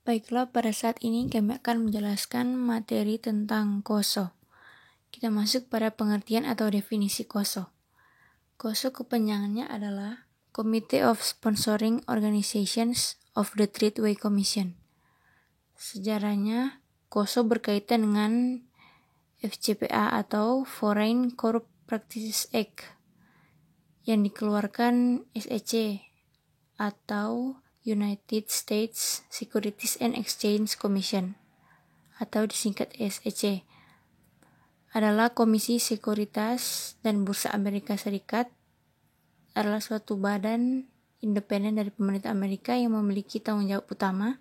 Baiklah, pada saat ini kami akan menjelaskan materi tentang KOSO. Kita masuk pada pengertian atau definisi KOSO. KOSO kepanjangannya adalah Committee of Sponsoring Organizations of the Treatway Commission. Sejarahnya, KOSO berkaitan dengan FCPA atau Foreign Corrupt Practices Act yang dikeluarkan SEC atau United States Securities and Exchange Commission atau disingkat SEC, adalah Komisi Sekuritas dan Bursa Amerika Serikat, adalah suatu badan independen dari pemerintah Amerika yang memiliki tanggung jawab utama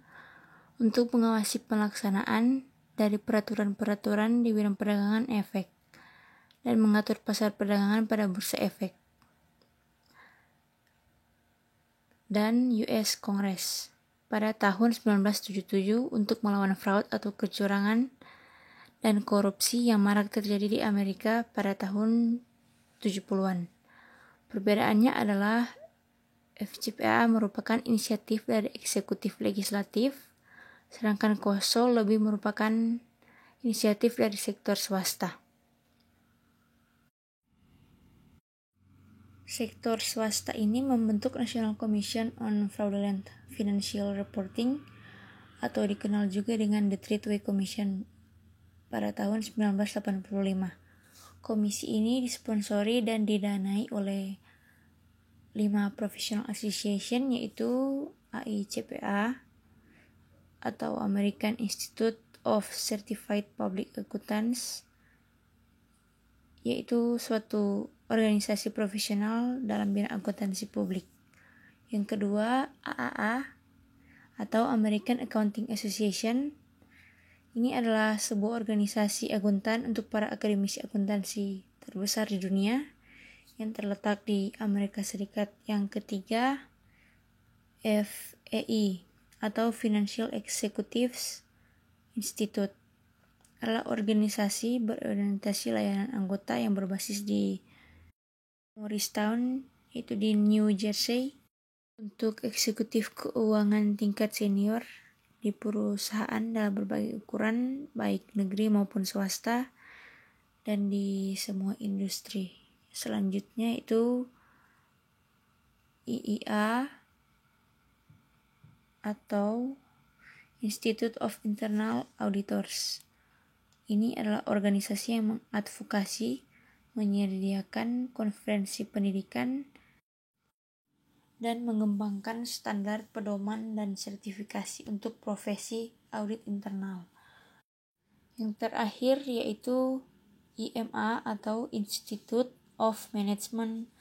untuk mengawasi pelaksanaan dari peraturan-peraturan di bidang perdagangan efek dan mengatur pasar perdagangan pada bursa efek. Dan US Congress pada tahun 1977 untuk melawan fraud atau kecurangan dan korupsi yang marak terjadi di Amerika pada tahun 70-an. Perbedaannya adalah FCPA merupakan inisiatif dari eksekutif legislatif, sedangkan KOSO lebih merupakan inisiatif dari sektor swasta. Sektor swasta ini membentuk National Commission on Fraudulent Financial Reporting atau dikenal juga dengan The Treatway Commission pada tahun 1985. Komisi ini disponsori dan didanai oleh 5 professional association, yaitu AICPA atau American Institute of Certified Public Accountants, yaitu suatu organisasi profesional dalam bidang akuntansi publik. Yang kedua, AAA atau American Accounting Association. Ini adalah sebuah organisasi akuntan untuk para akademisi akuntansi terbesar di dunia yang terletak di Amerika Serikat. Yang ketiga, FEI atau Financial Executives Institute, adalah organisasi berorientasi layanan anggota yang berbasis di Morristown, yaitu di New Jersey, untuk eksekutif keuangan tingkat senior di perusahaan dalam berbagai ukuran, baik negeri maupun swasta, dan di semua industri. Selanjutnya itu IIA atau Institute of Internal Auditors. Ini adalah organisasi yang mengadvokasi, menyediakan konferensi pendidikan, dan mengembangkan standar pedoman dan sertifikasi untuk profesi audit internal. Yang terakhir yaitu IMA atau Institute of Management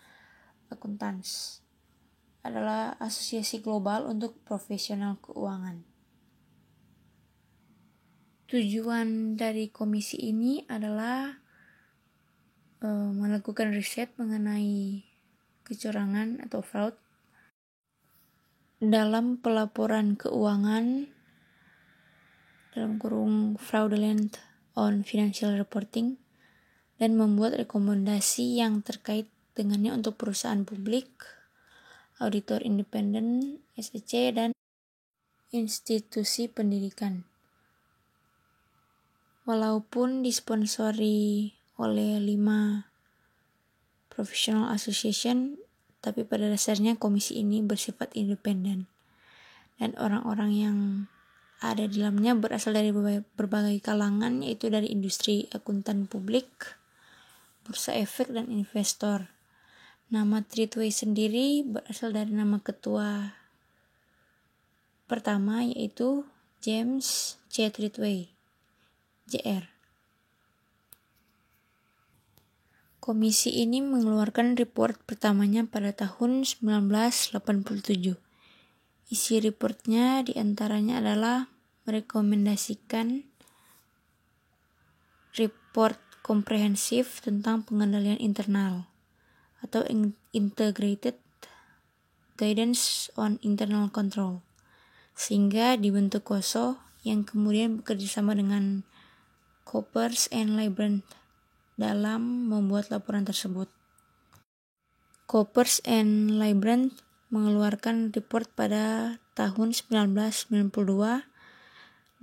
Accountants, adalah asosiasi global untuk profesional keuangan. Tujuan dari komisi ini adalah melakukan riset mengenai kecurangan atau fraud dalam pelaporan keuangan dalam kurung fraudulent on financial reporting, dan membuat rekomendasi yang terkait dengannya untuk perusahaan publik, auditor independen, SEC, dan institusi pendidikan. Walaupun disponsori oleh 5 professional association, tapi pada dasarnya komisi ini bersifat independen, dan orang-orang yang ada di dalamnya berasal dari berbagai kalangan, yaitu dari industri akuntan publik, bursa efek, dan investor. Nama Treatway sendiri berasal dari nama ketua pertama, yaitu James C. Treatway, Jr. Komisi ini mengeluarkan report pertamanya pada tahun 1987. Isi reportnya diantaranya adalah merekomendasikan report komprehensif tentang pengendalian internal atau Integrated Guidance on Internal Control, sehingga dibentuk KOSO yang kemudian bekerjasama dengan Coopers and Lybrand dalam membuat laporan tersebut. Coopers and Lybrand mengeluarkan report pada tahun 1992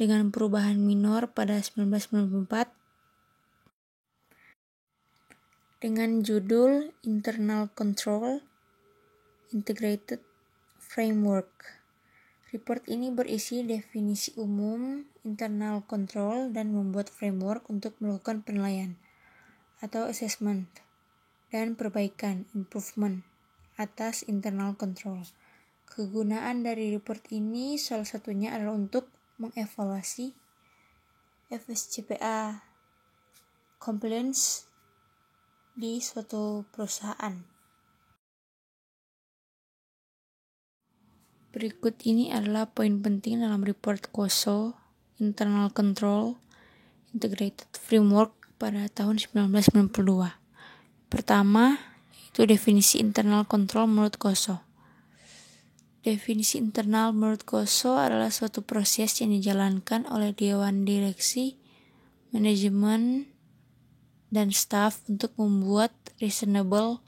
dengan perubahan minor pada 1994 dengan judul Internal Control Integrated Framework. Report ini berisi definisi umum internal control dan membuat framework untuk melakukan penilaian atau assessment dan perbaikan improvement atas internal control. Kegunaan dari report ini salah satunya adalah untuk mengevaluasi FSCPA compliance di suatu perusahaan. Berikut ini adalah poin penting dalam report COSO Internal Control Integrated Framework pada tahun 1992. Pertama, itu definisi internal control menurut COSO. Definisi internal menurut COSO adalah suatu proses yang dijalankan oleh Dewan Direksi, Manajemen, dan staf untuk membuat reasonable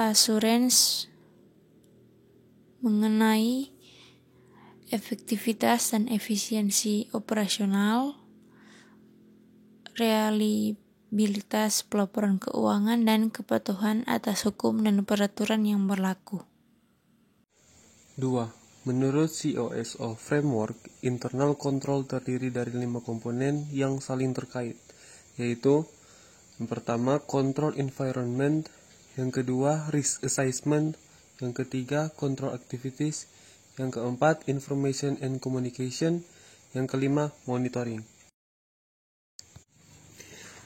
assurance mengenai efektivitas dan efisiensi operasional, reliabilitas pelaporan keuangan, dan kepatuhan atas hukum dan peraturan yang berlaku. 2. Menurut COSO Framework, internal control terdiri dari 5 komponen yang saling terkait, yaitu yang pertama, control environment, yang kedua, risk assessment, yang ketiga, control activities, yang keempat, information and communication, yang kelima, monitoring.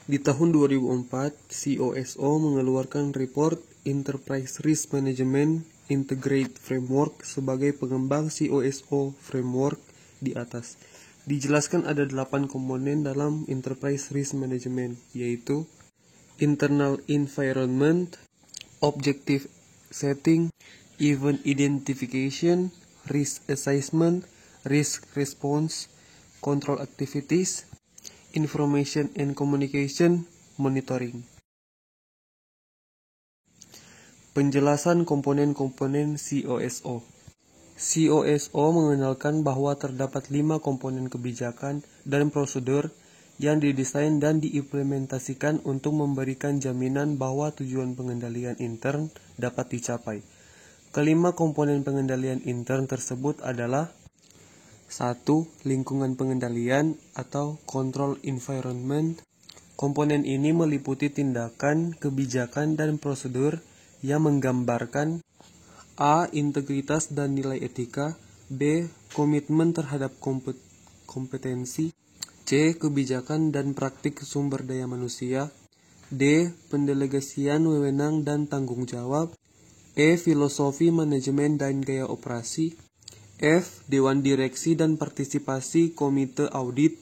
Di tahun 2004, COSO mengeluarkan report Enterprise Risk Management Integrated Framework sebagai pengembang COSO Framework di atas. Dijelaskan ada 8 komponen dalam Enterprise Risk Management, yaitu internal environment, objective setting, event identification, risk assessment, risk response, control activities, information and communication, monitoring. Penjelasan komponen-komponen COSO. COSO mengenalkan bahwa terdapat 5 komponen kebijakan dan prosedur yang didesain dan diimplementasikan untuk memberikan jaminan bahwa tujuan pengendalian intern dapat dicapai. Kelima komponen pengendalian intern tersebut adalah 1. Lingkungan pengendalian atau control environment. Komponen ini meliputi tindakan, kebijakan, dan prosedur yang menggambarkan A. Integritas dan nilai etika, B. Komitmen terhadap kompetensi, C. Kebijakan dan praktik sumber daya manusia, D. Pendelegasian wewenang dan tanggung jawab, E. Filosofi manajemen dan gaya operasi, F. Dewan direksi dan partisipasi komite audit,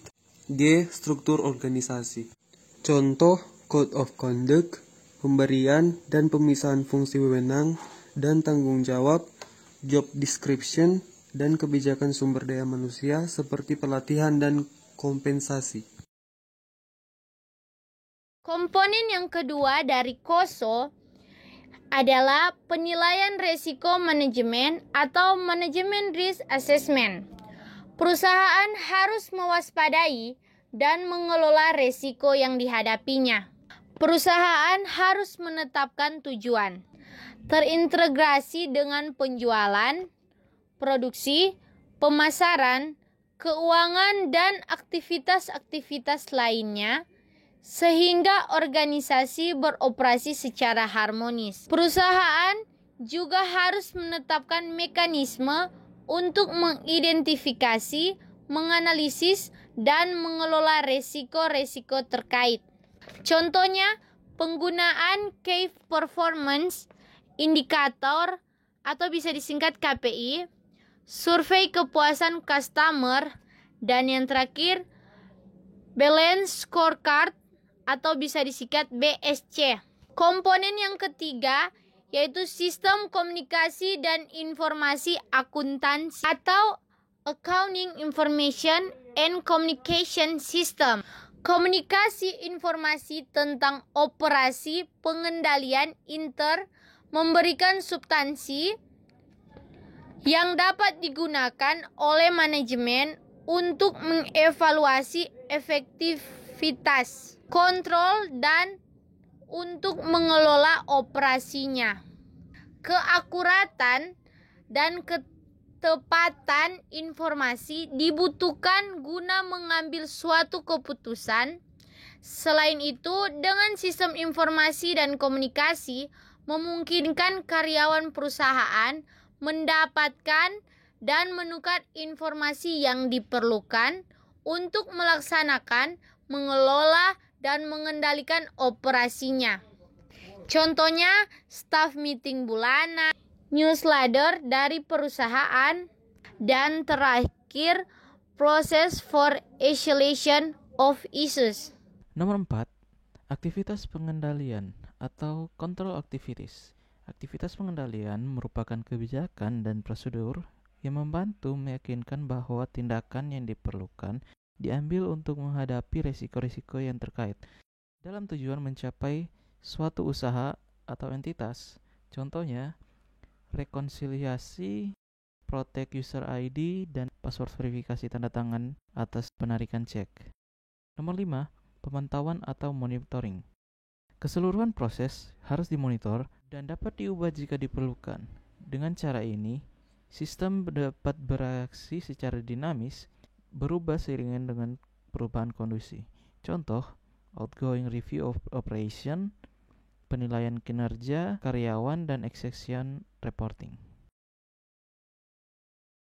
G. Struktur organisasi. Contoh Code of Conduct, pemberian dan pemisahan fungsi wewenang dan tanggung jawab, job description, dan kebijakan sumber daya manusia seperti pelatihan dan kompensasi. Komponen yang kedua dari COSO adalah penilaian resiko manajemen atau manajemen risk assessment. Perusahaan harus mewaspadai dan mengelola resiko yang dihadapinya. Perusahaan harus menetapkan tujuan, terintegrasi dengan penjualan, produksi, pemasaran, keuangan, dan aktivitas-aktivitas lainnya, sehingga organisasi beroperasi secara harmonis. Perusahaan juga harus menetapkan mekanisme untuk mengidentifikasi, menganalisis, dan mengelola resiko-resiko terkait. Contohnya, penggunaan Key Performance Indicator atau bisa disingkat KPI, survei kepuasan customer, dan yang terakhir, Balance Scorecard atau bisa disingkat BSC. Komponen yang ketiga yaitu sistem komunikasi dan informasi akuntansi atau Accounting Information and Communication System. Komunikasi informasi tentang operasi pengendalian intern memberikan substansi yang dapat digunakan oleh manajemen untuk mengevaluasi efektivitas, kontrol, dan untuk mengelola operasinya. Keakuratan dan ketepatan informasi dibutuhkan guna mengambil suatu keputusan. Selain itu, dengan sistem informasi dan komunikasi memungkinkan karyawan perusahaan mendapatkan dan menukar informasi yang diperlukan untuk melaksanakan, mengelola, dan mengendalikan operasinya. Contohnya, staff meeting bulanan, newsletter dari perusahaan, dan terakhir, proses for escalation of issues. Nomor 4, aktivitas pengendalian atau control activities. Aktivitas pengendalian merupakan kebijakan dan prosedur yang membantu meyakinkan bahwa tindakan yang diperlukan diambil untuk menghadapi risiko-risiko yang terkait dalam tujuan mencapai suatu usaha atau entitas. Contohnya, rekonsiliasi, protect user ID, dan password verifikasi tanda tangan atas penarikan cek. Nomor 5, pemantauan atau monitoring. Keseluruhan proses harus dimonitor dan dapat diubah jika diperlukan. Dengan cara ini, sistem dapat bereaksi secara dinamis, berubah seiringan dengan perubahan kondisi. Contoh, outgoing review of operation, penilaian kinerja karyawan, dan exception reporting.